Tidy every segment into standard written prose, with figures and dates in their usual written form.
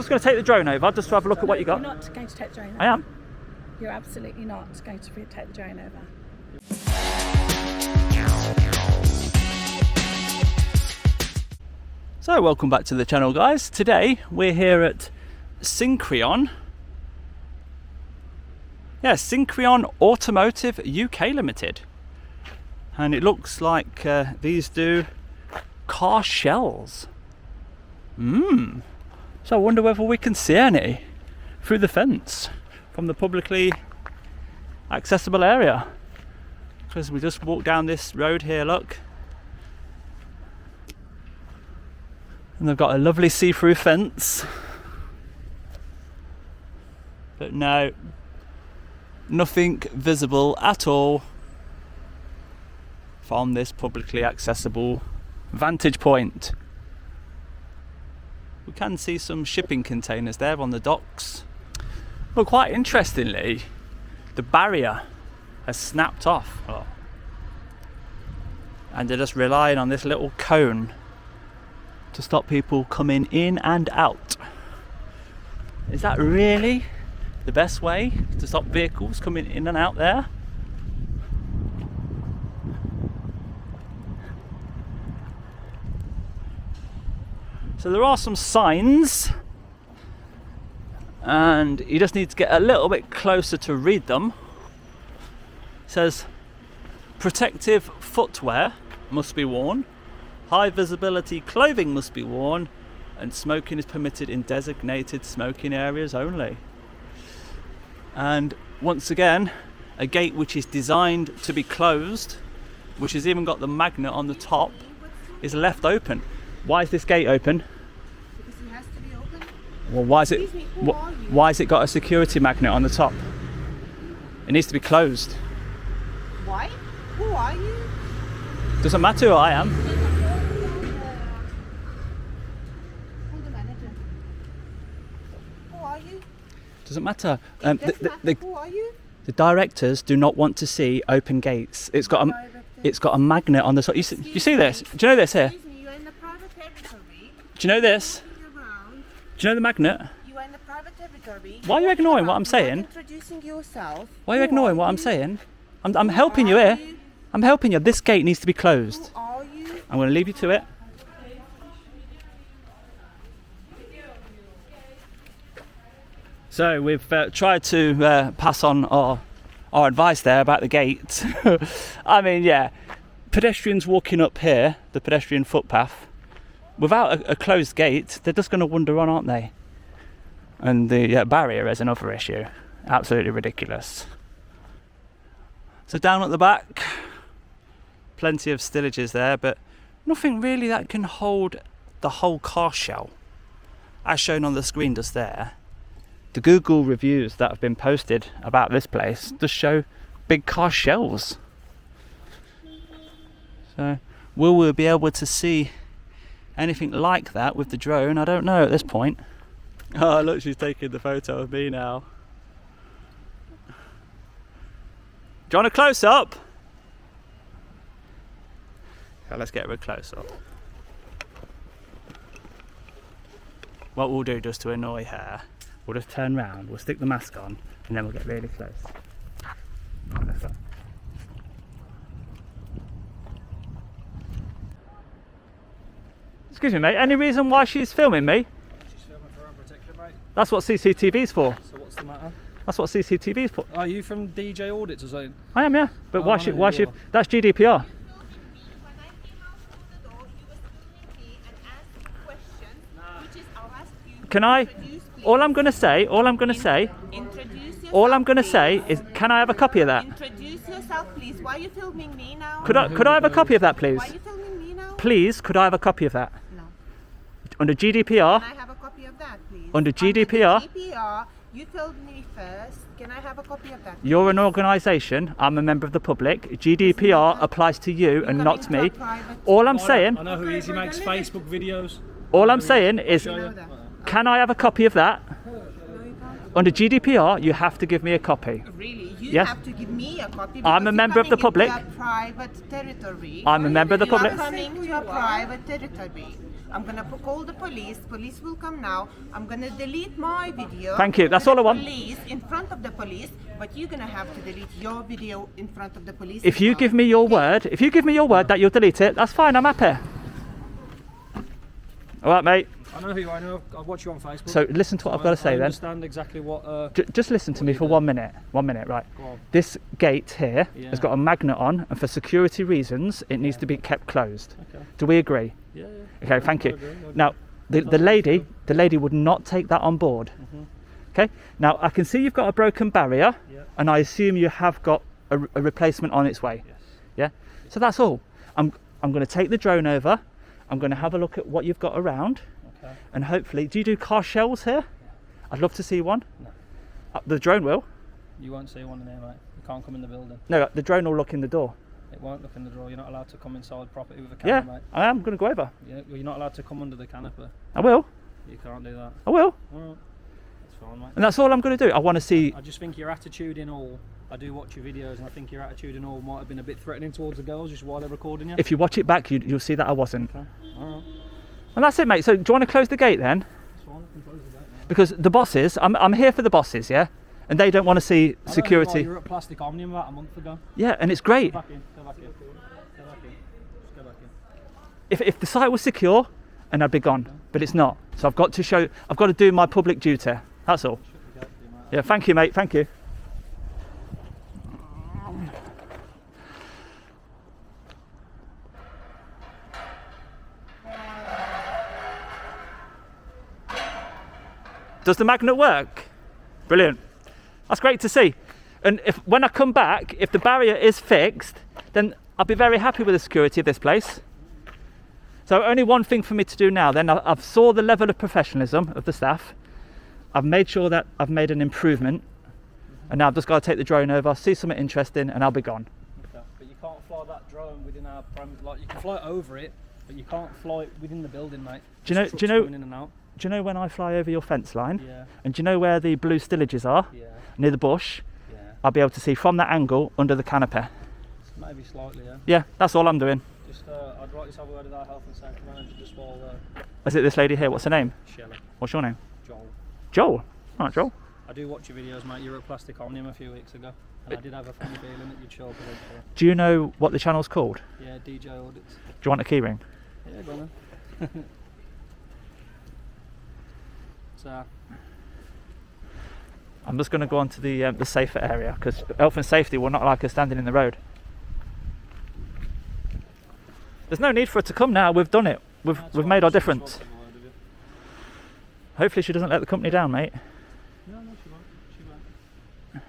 Just going to take the drone over just to have a look at what you got. You're not going to take the drone over. I am. You're absolutely not going to take the drone over. So welcome back to the channel, guys. Today we're here at SYNCREON. Yeah, SYNCREON Automotive UK Limited. And it looks like these do car shells. So I wonder whether we can see any through the fence from the publicly accessible area. Because we just walked down this road here, look. And they've got a lovely see-through fence. But no, nothing visible at all from this publicly accessible vantage point. We can see some shipping containers there on the docks. But quite interestingly, the barrier has snapped off. Oh. And they're just relying on this little cone to stop people coming in and out. Is that really the best way to stop vehicles coming in and out there? So there are some signs, and you just need to get a little bit closer to read them. It says protective footwear must be worn, high visibility clothing must be worn, and smoking is permitted in designated smoking areas only. And once again, a gate which is designed to be closed, which has even got the magnet on the top, is left open. Why is this gate open? Because it has to be open. Well, why is it? Excuse me, who are you? Why has it got a security magnet on the top? It needs to be closed. Why? Who are you? Doesn't matter who I am. I'm the manager. Who are you? Doesn't matter. It doesn't matter. Who are you? The directors do not want to see open gates. It's got a magnet on the top. You see this? Do you know this here? Excuse me, you're in the private territory. Do you know this? Around. Do you know the magnet? You are in the private territory. Why are you ignoring what I'm saying? Introducing yourself. Why are you ignoring what I'm saying? I'm helping you here. I'm helping you. This gate needs to be closed. Who are you? I'm going to leave you to it. So we've tried to pass on our advice there about the gate. I mean, yeah, pedestrians walking up here, the pedestrian footpath, without a closed gate, they're just going to wander on, aren't they? And the barrier is another issue. Absolutely ridiculous. So down at the back, plenty of stillages there, but nothing really that can hold the whole car shell, as shown on the screen just there. The Google reviews that have been posted about this place just show big car shells. So will we be able to see anything like that with the drone? I don't know at this point. Oh look, she's taking the photo of me now. Do you want a close up? Okay, let's get a close up. What we'll do just to annoy her, we'll just turn round, we'll stick the mask on, and then we'll get really close. Excuse me, mate, any reason why she's filming me? She's filming for her own protection, mate. That's what CCTV's for. So what's the matter? That's what CCTV's for. Are you from djaudits or something? I am, yeah. But Oh, why I should, know why who should, you are. that's GDPR. Can I, all I'm going to say is, can I have a copy of that? Introduce yourself, please. Why are you filming me now? Could I have a copy of that, please? Why are you filming me now? Please, could I have a copy of that? No. Under GDPR, Can I have a copy of that, please? Under GDPR? GDPR, you filmed me first. Can I have a copy of that? you're an organisation, I'm a member of the public, GDPR applies to you and not to me. All I'm saying, I know who he is. He makes Facebook videos. all I'm saying is, Show you. can I have a copy of that? No, you can't. Under GDPR, you have to give me a copy. Really? You Yes. have to give me a copy. I'm a because member you're of the coming public. into a private territory. I'm a member of the You are public. coming to a private territory. I'm gonna call the police. Police will come now. I'm gonna delete my video. Thank you. That's all I want. Police in front of the police, but you're gonna have to delete your video in front of the police. If you give me your word, that you'll delete it, that's fine. I'm happy. All right, mate. I know who you are. I know. I watch you on Facebook. So listen to what I've got to say I then. understand exactly what. Just listen to me for 1 minute. 1 minute, right? Go on. This gate here Yeah. has got a magnet on, and for security reasons, it needs to be kept closed. Okay. Do we agree? Yeah. Okay, thank you. I agree. Now, the lady would not take that on board. Okay. Now I can see you've got a broken barrier, Yeah. and I assume you have got a replacement on its way. Yes. Yeah. So that's all. I'm going to take the drone over. I'm going to have a look at what you've got around. Okay. And hopefully, do you do car shells here? I'd love to see one. No. The drone will. You won't see one in here, mate. You can't come in the building. No, the drone will look in the door. It won't look in the drawer. You're not allowed to come inside property with a camera, Yeah, mate. I am going to go over. You're not allowed to come under the canopy. I will. You can't do that. I will. Alright. That's fine, mate. And that's all I'm going to do. I want to see. I just think your attitude in all, I do watch your videos, and I think your attitude in all might have been a bit threatening towards the girls just while they're recording you. If you watch it back, you'll see that I wasn't. Okay. Alright. And that's it, mate. So do you want to close the gate then? That's fine. I can close the gate now. Because the bosses, I'm here for the bosses, yeah? And they don't want to see I don't know why security. you were at Plastic Omnium about a month ago. Yeah, and it's great. Go back in. Go back in. Go back in. Just go back in. If the site was secure, and I'd be gone. But it's not. So I've got to do my public duty. That's all. Shut the gate for you, mate. Yeah, thank you, mate. Thank you. Does the magnet work? Brilliant. That's great to see. And when I come back, if the barrier is fixed, then I'll be very happy with the security of this place. So only one thing for me to do now then. I've saw the level of professionalism of the staff. I've made sure that I've made an improvement. And now I've just got to take the drone over, see something interesting, and I'll be gone. Okay. But you can't fly that drone within our like you can fly over it, but you can't fly it within the building, mate. Do you know In and out. Do you know when I fly over your fence line? Yeah. And do you know where the blue stillages are? Yeah. Near the bush? Yeah. I'll be able to see from that angle under the canopy. Maybe slightly, yeah. Yeah, that's all I'm doing. Just, I'd like to have a word with our health and safety manager just while Is it this lady here? What's her name? Shelley, What's your name? Joel. Joel. All right, Joel. I do watch your videos, mate. You were at Plastic Omnium a few weeks ago, and I did have a funny feeling that you'd show up eventually. Do you know what the channel's called? Yeah, djaudits. Do you want a keyring? Yeah, go on then. So, I'm just going to go on to the safer area because health and safety will not like us standing in the road. There's no need for her to come now. We've done it. We've made our difference. Hopefully she doesn't let the company down, mate. No, she won't. She won't.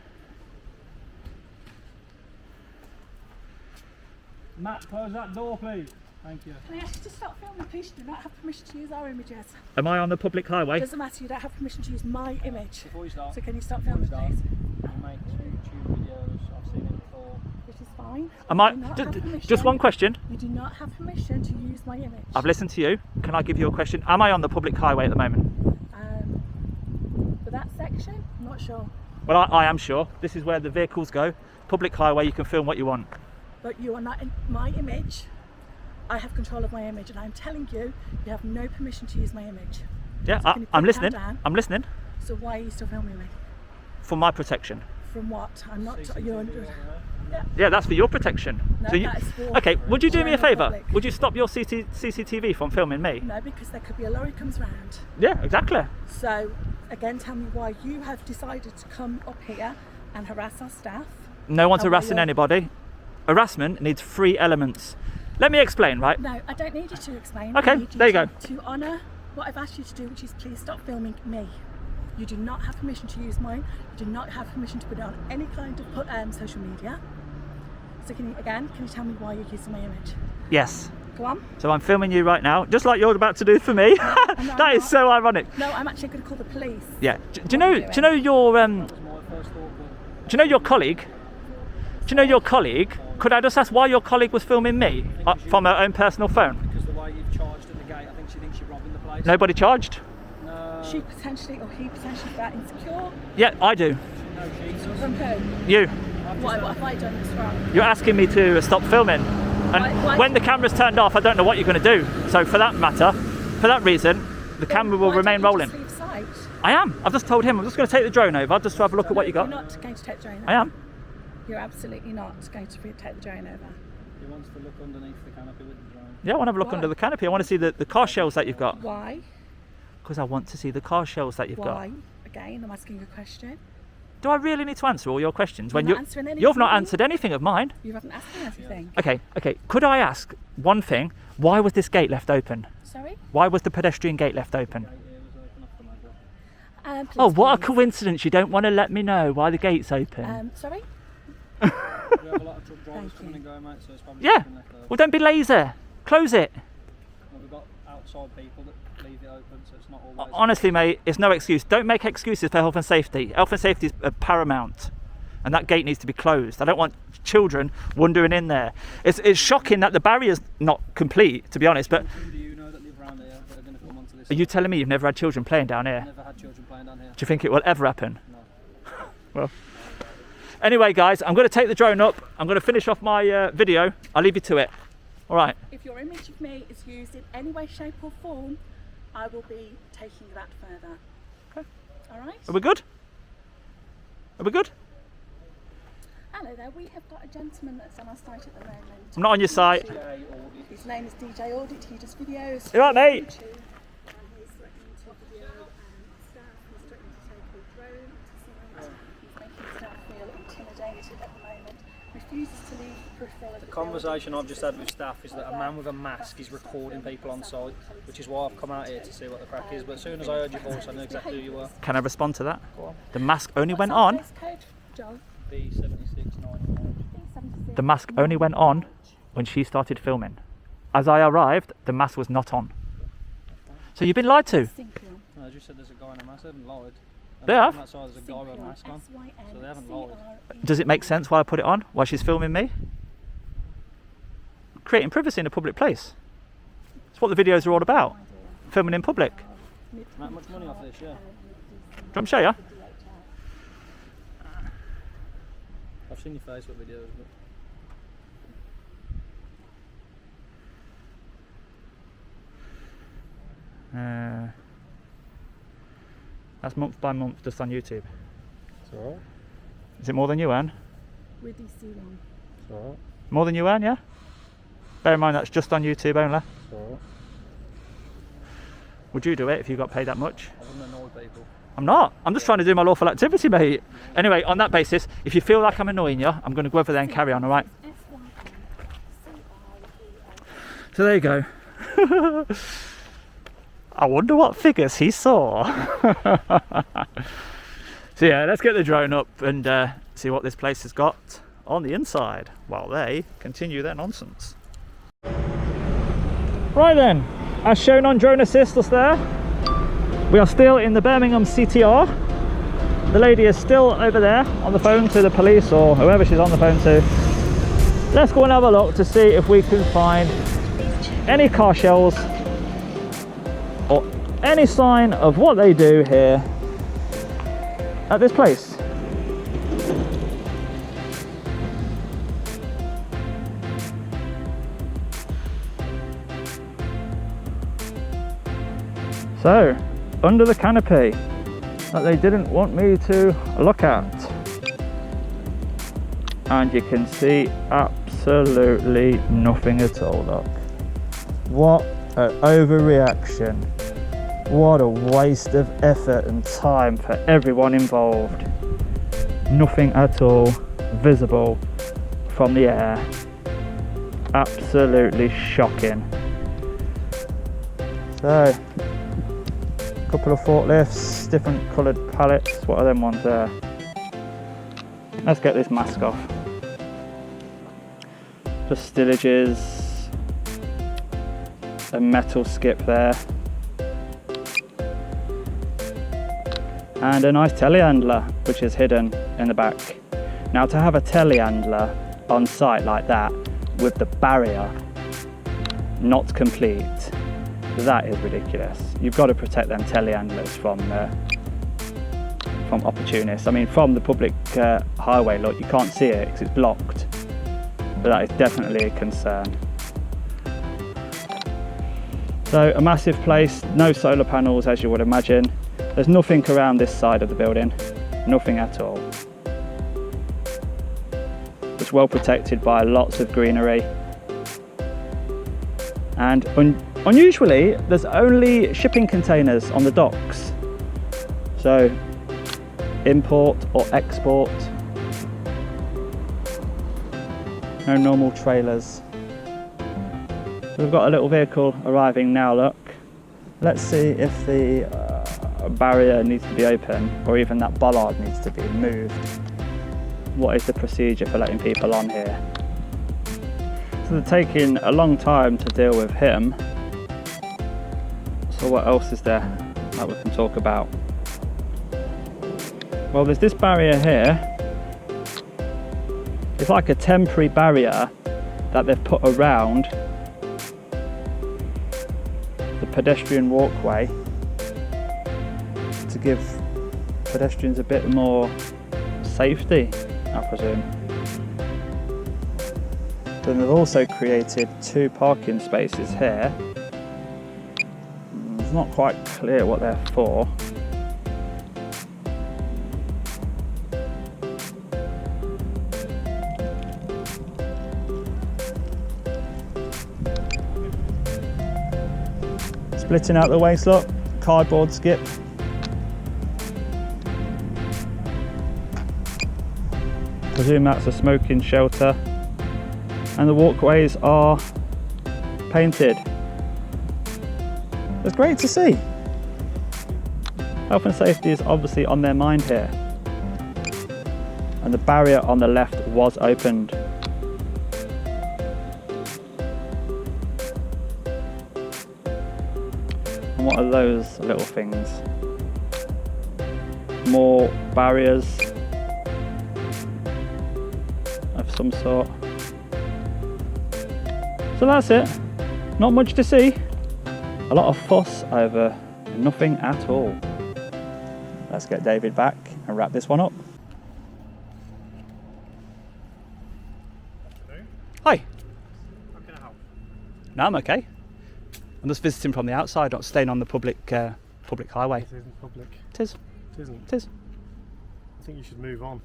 Matt, close that door, please. Thank you. Can I ask you to stop filming, please? You do not have permission to use our images. Am I on the public highway? Doesn't matter, you don't have permission to use my image. Before you start, So can you stop before you filming, start, please? you make YouTube videos. I've seen it before. Which is fine. Am I? You do not have permission. Just one question. You do not have permission to use my image. I've listened to you. Can I give you a question? Am I on the public highway at the moment? For that section, I'm not sure. Well, I am sure. This is where the vehicles go. Public highway, you can film what you want. But you are not in my image. I have control of my image, and I'm telling you, you have no permission to use my image. Yeah, So can you I'm put listening. that down? I'm listening. So why are you still filming me? For my protection. From what? I'm not. You're under. Yeah, that's for your protection. No, So you, that is for okay, would you do me a general favour? public. Would you stop your CCTV from filming me? No, because there could be a lorry comes round. Yeah, exactly. So, again, tell me why you have decided to come up here and harass our staff. No one's And why harassing you're- anybody. Harassment needs 3 elements. Let me explain, right? No, I don't need you to explain. Okay, I need there you go. To honour what I've asked you to do, which is please stop filming me. You do not have permission to use mine. You do not have permission to put it on any kind of social media. So can you tell me why you're using my image? Yes. Go on. So I'm filming you right now, just like you're about to do for me. I'm That is not. so ironic. No, I'm actually going to call the police. Yeah. Do you What are know? you Do you know your That was my first thought, but Do you know your colleague? Do you know your colleague? Could I just ask why your colleague was filming me from her own personal phone? because the way you've charged at the gate, I think she thinks you're robbing the place. Nobody charged? No. She potentially, or he potentially, that insecure. Yeah, I do. No, Jesus. From who? You. What have I done that's wrong? You're asking me to stop filming. And Why- when the camera's turned off, I don't know what you're going to do. So for that matter, for that reason, the camera will Why remain don't you rolling. just leave sight? I am. I've just told him I'm just going to take the drone over just to have a look at what you got. You're not going to take the drone over. I am. You're absolutely not going to take the drone over. He wants to look underneath the canopy with the drone. Yeah, I want to have a look Why? under the canopy. I want to see the car shells that you've got. Why? Because I want to see the car shells that you've Why? got. Again, I'm asking you a question. Do I really need to answer all your questions when You're not answering you've not anything. answered anything of mine? You haven't asked me anything. Okay. Could I ask one thing? Why was this gate left open? Sorry? Why was the pedestrian gate left open? It was open off the magnet. Please, Oh, what a please. coincidence! You don't want to let me know why the gate's open. Sorry? We have a lot of truck drivers Thank coming you. and going, mate, so it's probably Yeah. been left over. Well, don't be lazy. Close it. Well, we've got outside people that leave it open, so it's not always. Honestly, mate, it's no excuse. Don't make excuses for health and safety. Health and safety is paramount, and that gate needs to be closed. I don't want children wandering in there. It's shocking that the barrier's not complete, to be honest. But Who do you know that live around here that are going to come onto this? are you telling me you've never had children playing down here? Never had children playing down here. Do you think it will ever happen? No. Well. Anyway, guys, I'm going to take the drone up. I'm going to finish off my video. I'll leave you to it. All right. If your image of me is used in any way, shape or form, I will be taking that further. Okay. All right? Are we good? Are we good? Hello there, we have got a gentleman that's on our site at the moment. I'm not on your site. His name is DJ Audit, he does videos. You all right, mate? YouTube, and he's threatening to video staff, he's threatening to take a drone to site. He's making staff feel intimidated at the moment. Refuses to leave the peripheral of the The conversation I've just had with staff is that a man with a mask is recording people on site, which is why I've come out here to see what the crack is. But as soon as I heard your voice, I knew exactly who you were. Can I respond to that? Go on. The mask only went What's our on. postcode, John? B7691. The mask only went on when she started filming. As I arrived, the mask was not on. So you've been lied to. SYNCREON. No, I just said there's a guy in a mask. They haven't lied. They have. On that side, there's a guy with a mask on. So they haven't lied. Does it make sense why I put it on while she's filming me? Creating privacy in a public place. That's what the videos are all about. Filming in public. Do you Make much money off this, yeah. want me to show you? I've seen your Facebook videos, but That's month by month just on YouTube. it's alright. Is it more than you earn? With DC one. It's alright. More than you earn, yeah? Bear in mind that's just on YouTube only. It's alright. Would you do it if you got paid that much? I wouldn't annoy people. I'm not. I'm just trying to do my lawful activity, mate. Anyway, on that basis, if you feel like I'm annoying you, I'm going to go over there and carry on, all right? So there you go. I wonder what figures he saw. So yeah, let's get the drone up and see what this place has got on the inside while they continue their nonsense. Right then, as shown on drone assist us there, we are still in the Birmingham CTR. The lady is still over there on the phone to the police or whoever she's on the phone to. Let's go and have a look to see if we can find any car shells or any sign of what they do here at this place. So, under the canopy that they didn't want me to look at. And you can see absolutely nothing at all, look. What an overreaction. What a waste of effort and time for everyone involved. Nothing at all visible from the air. Absolutely shocking. So, couple of forklifts, different coloured pallets. What are them ones there? Let's get this mask off. Just stillages, a metal skip there, and a nice telehandler which is hidden in the back. Now, to have a telehandler on site like that with the barrier not complete, that is ridiculous. You've got to protect them telehandlers from opportunists. I mean, from the public highway, look, you can't see it because it's blocked, but that is definitely a concern. So a massive place, no solar panels as you would imagine. There's nothing around this side of the building, nothing at all. It's well protected by lots of greenery. And unusually, there's only shipping containers on the docks. So import or export. No normal trailers. So we've got a little vehicle arriving now, look. Let's see if the barrier needs to be open or even that bollard needs to be moved. What is the procedure for letting people on here? So they're taking a long time to deal with him. So what else is there that we can talk about? Well, there's this barrier here. It's like a temporary barrier that they've put around the pedestrian walkway to give pedestrians a bit more safety, I presume. Then they've also created 2 parking spaces here. It's not quite clear what they're for. Splitting out the waste lot, cardboard skip. Presume that's a smoking shelter. And the walkways are painted. It's great to see. Health and safety is obviously on their mind here. And the barrier on the left was opened. And what are those little things? More barriers of some sort. So that's it. Not much to see. A lot of fuss over nothing at all. Let's get David back and wrap this one up. Hi. How can I help? No, I'm okay. I'm just visiting from the outside, not staying on the public highway. This isn't public. It is. It isn't. It is. I think you should move on.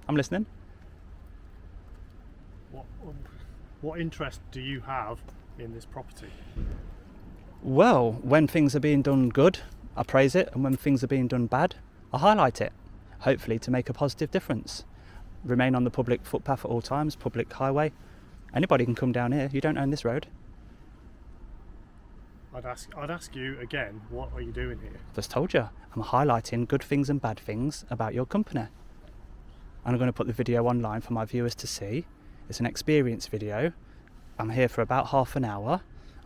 I'm listening. What interest do you have in this property? Well, when things are being done good, I praise it, and when things are being done bad, I highlight it, hopefully to make a positive difference. Remain on the public footpath at all times, public highway. Anybody can come down here. You don't own this road. I'd ask you again, what are you doing here? I've just told you, I'm highlighting good things and bad things about your company. And I'm going to put the video online for my viewers to see. It's an experience video. I'm here for about half an hour,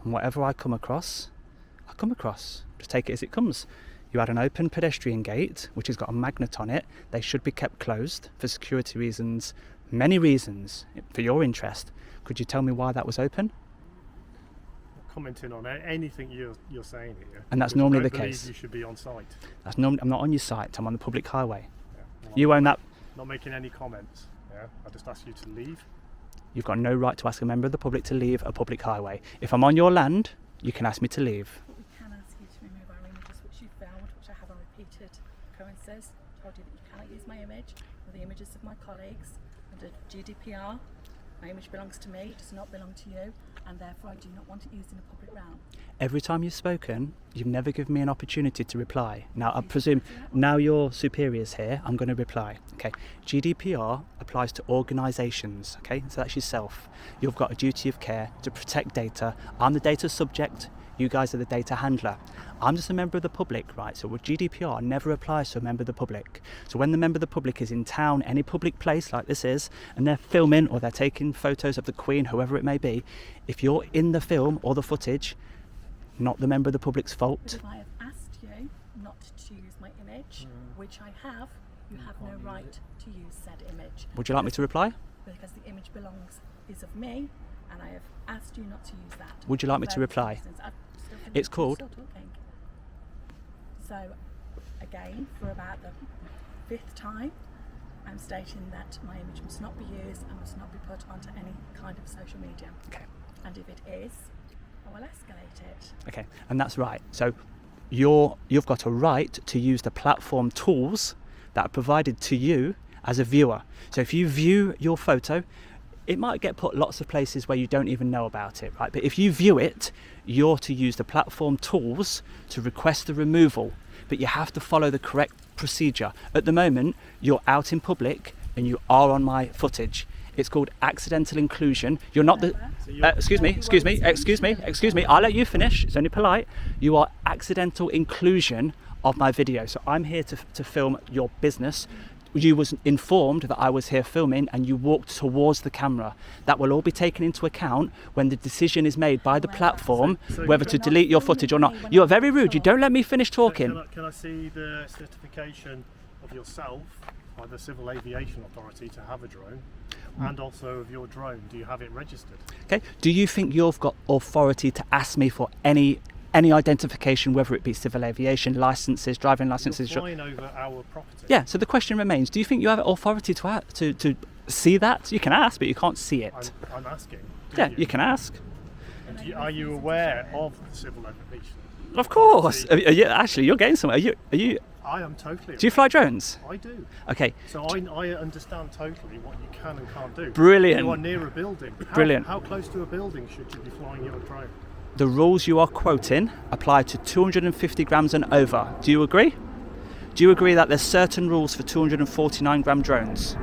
and whatever I come across, I come across. Just take it as it comes. You had an open pedestrian gate, which has got a magnet on it. They should be kept closed for security reasons, many reasons, for your interest. Could you tell me why that was open? Commenting on anything you're saying here. And that's because normally I the don't believe case. You should be on site. That's normally, I'm not on your site, I'm on the public highway. Yeah, well, You own that. Not making any comments. Yeah, I just asked you to leave. You've got no right to ask a member of the public to leave a public highway. If I'm on your land, you can ask me to leave. But we can ask you to remove our images which you found, which I have repeated occurrences. Told you that you cannot use my image or the images of my colleagues under GDPR. My image belongs to me, it does not belong to you, and therefore I do not want it used in a public realm. Every time you've spoken, you've never given me an opportunity to reply. Now, I presume now you're superiors here, I'm going to reply. Okay, GDPR applies to organisations, okay, so that's yourself. You've got a duty of care to protect data. I'm the data subject, you guys are the data handler. I'm just a member of the public, right? So GDPR never applies to a member of the public. So when the member of the public is in town, any public place like this is, and they're filming or they're taking photos of the Queen, whoever it may be, if you're in the film or the footage, not the member of the public's fault. But if I have asked you not to use my image, which I have, you have no right to use said image. Would you like me to reply? Because the image is of me, and I have asked you not to use that. Would you like me to For reply? instance, It's called- Still talking. So, again, for about the 5th time, I'm stating that my image must not be used and must not be put onto any kind of social media. Okay. And if it is, I will escalate it. Okay, and that's right. So you've got a right to use the platform tools that are provided to you as a viewer. So if you view your photo, it might get put lots of places where you don't even know about it, right? But if you view it, you're to use the platform tools to request the removal, but you have to follow the correct procedure. At the moment, you're out in public and you are on my footage. It's called accidental inclusion. You're not the... excuse me. I'll let you finish. It's only polite. You are accidental inclusion of my video. So I'm here to film your business. You was informed that I was here filming and you walked towards the camera. That will all be taken into account when the decision is made by the platform whether to delete your footage or not. You are very rude. You don't let me finish talking. Can I see the certification of yourself by the Civil Aviation Authority to have a drone, and also of your drone? Do you have it registered? Okay. Do you think you've got authority to ask me for any identification, whether it be civil aviation licenses, driving licenses? You're flying over our property. Yeah. So the question remains: do you think you have authority to see that? You can ask, but you can't see it. I'm asking. Yeah, you can ask. And are you aware of the Civil Aviation? Of course. Actually, you're getting somewhere. Are you? I am totally. Do you fly drones? I do. Okay. So I understand totally what you can and can't do. Brilliant. You are near a building. Brilliant. How close to a building should you be flying your drone? The rules you are quoting apply to 250 grams and over. Do you agree? Do you agree that there's certain rules for 249 gram drones?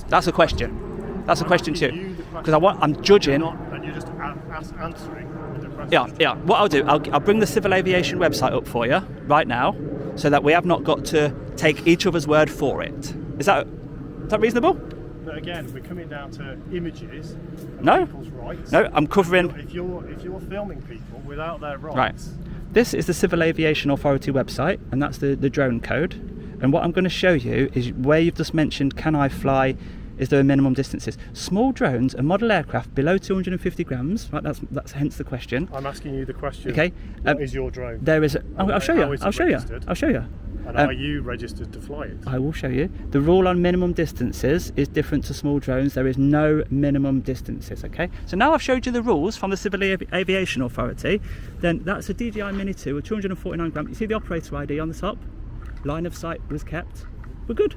That's a question. That's a question too. Because I'm judging. And you're just answering the question. Yeah. What I'll do, I'll bring the Civil Aviation website up for you right now, so that we have not got to take each other's word for it. Is that reasonable? But again, we're coming down to images and No. people's rights. No, I'm covering. If you're filming people without their rights. Right. This is the Civil Aviation Authority website, and that's the drone code. And what I'm going to show you is where you've just mentioned, can I fly? Is there minimum distances? Small drones and model aircraft below 250 grams, right? That's hence the question. I'm asking you the question. Okay. What is your drone? There is. I'll show you. I'll show you. I'll show you. And are you registered to fly it? I will show you. The rule on minimum distances is different to small drones. There is no minimum distances, okay? So now I've showed you the rules from the Civil Aviation Authority. Then that's a DJI Mini 2 with 249 grams. You see the operator ID on the top? Line of sight was kept. We're good.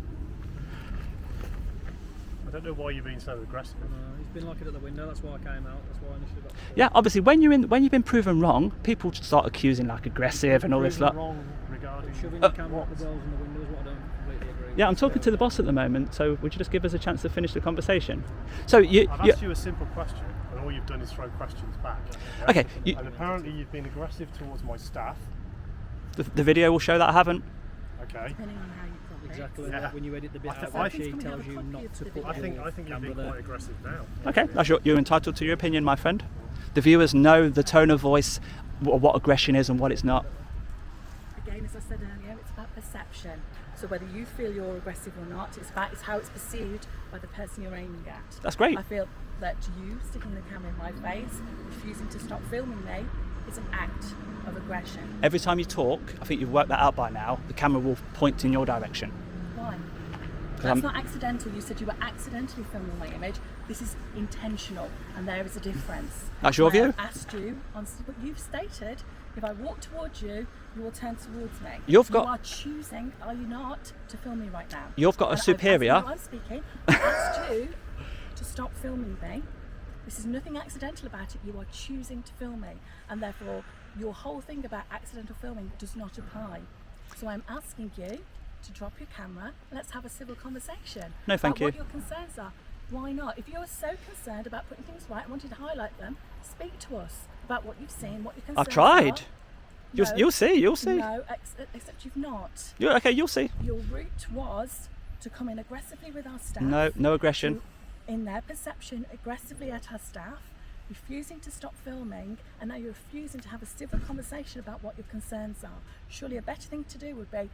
I don't know why you're being so aggressive. He's been looking at the window, that's why I came out, that's why I initially got... Yeah, obviously when you've been proven wrong, people start accusing like aggressive and all this lot. Wrong regarding Shoving the camera up the girls in the window is what I don't completely agree with. Yeah, I'm talking to the boss at the moment, so would you just give us a chance to finish the conversation? So I've asked you a simple question, and all you've done is throw questions back. Yeah? Okay. And apparently you've been aggressive towards my staff. The video will show that I haven't. Okay. Depending on how you crop it. Exactly, Yeah. like when you edit the bit I out think she it's tells coming you out a not copy to of put the I think you're camera being there. quite aggressive now. Okay, you're entitled to your opinion, my friend. The viewers know the tone of voice, what aggression is and what it's not. Again, as I said earlier, it's about perception. So whether you feel you're aggressive or not, it's how it's perceived by the person you're aiming at. That's great. I feel that you sticking the camera in my face, refusing to stop filming me, is an act of aggression. Every time you talk, I think you've worked that out by now, the camera will point in your direction. Why? I'm- That's not accidental. You said you were accidentally filming my image. This is intentional, and there is a difference. That's your I view? have asked you, on what you've stated, if I walk towards you, you will turn towards me. You are choosing, are you not, to film me right now? You've got a And superior- I'm speaking. I've asked you to stop filming me. This is nothing accidental about it. You are choosing to film me, and therefore your whole thing about accidental filming does not apply. So I'm asking you to drop your camera. Let's have a civil conversation. No, thank about you. What your concerns are. Why not? If you're so concerned about putting things right and wanting to highlight them, speak to us about what you've seen, what your concerns I've tried. are. You'll see. No, except you've not. You'll see. Your route was to come in aggressively with our staff. No aggression. to, in their perception, aggressively at our staff, refusing to stop filming, and now you're refusing to have a civil conversation about what your concerns are. Surely a better thing to do would be,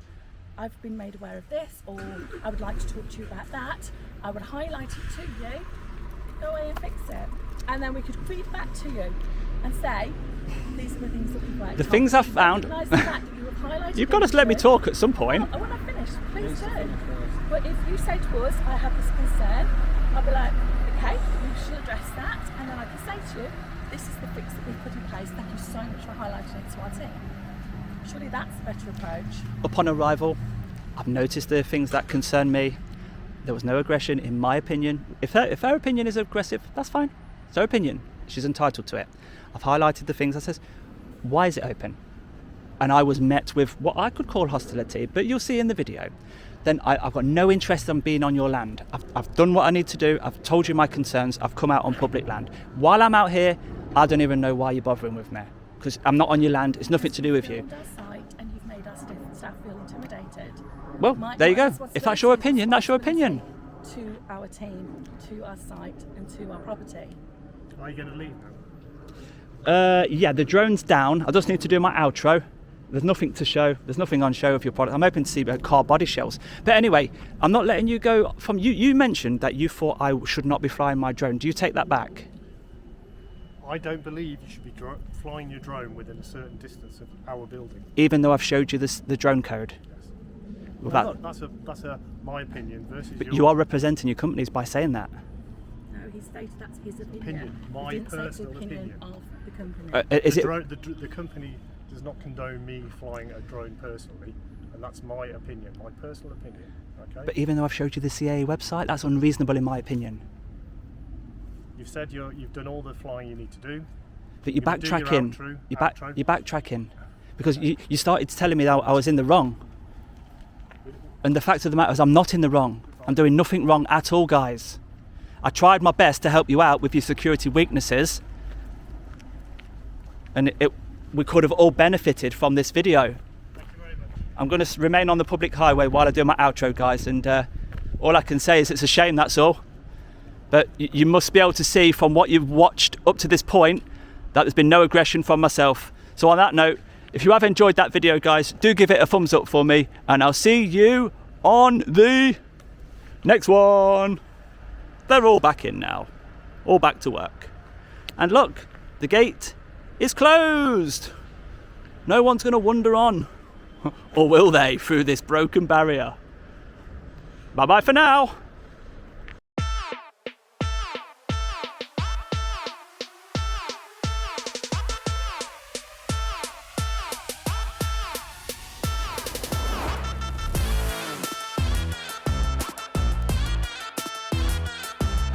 I've been made aware of this, or I would like to talk to you about that. I would highlight it to you, go away and fix it. And then we could feed back to you and say, these are the things that we've worked The on. things I've found- Recognise the fact that you have highlighted You've got to let me issues. talk at some point. Oh, when I finish, please do. But if you say to us, I have this concern, I'll be like, okay, you should address that, and then I can say to you, this is the fix that we've put in place. Thank you so much for highlighting it to our team. Surely that's a better approach. Upon arrival, I've noticed the things that concern me. There was no aggression, in my opinion. If her opinion is aggressive, that's fine. It's her opinion. She's entitled to it. I've highlighted the things that says, why is it open? And I was met with what I could call hostility, but you'll see in the video. Then I've got no interest in being on your land. I've done what I need to do. I've told you my concerns. I've come out on public land. While I'm out here, I don't even know why you're bothering with me, because I'm not on your land. It's nothing to do with you. You've filmed our site and you've made our staff feel intimidated. Well, there you go. That's If that's your opinion, that's your opinion. To our team, to our site, and to our property. Are you going to leave now? Yeah, the drone's down. I just need to do my outro. There's nothing to show. There's nothing on show of your product. I'm hoping to see car body shells. But anyway, I'm not letting you go from you. You mentioned that you thought I should not be flying my drone. Do you take that back? I don't believe you should be flying your drone within a certain distance of our building. Even though I've showed you the drone code. Yes. Well, Well, that's my opinion versus but yours. you are representing your companies by saying that. No, he stated that's his opinion. My He didn't say the personal opinion. of the company. Is it? The company does not condone me flying a drone personally, and that's my opinion, my personal opinion. Okay. But even though I've showed you the CAA website, that's unreasonable in my opinion. You've said you've done all the flying you need to do. But you're You do your backtracking. outro. You're backtracking because you started telling me that I was in the wrong. And the fact of the matter is, I'm not in the wrong. I'm doing nothing wrong at all, guys. I tried my best to help you out with your security weaknesses, and we could have all benefited from this video. Thank you very much. I'm going to remain on the public highway while I do my outro, guys, and all I can say is it's a shame, that's all. But you must be able to see from what you've watched up to this point that there's been no aggression from myself. So on that note, if you have enjoyed that video, guys, do give it a thumbs up for me, and I'll see you on the next one. They're all back in now, all back to work. And look, the gate is closed. No one's going to wander on, or will they, through this broken barrier? Bye bye for now.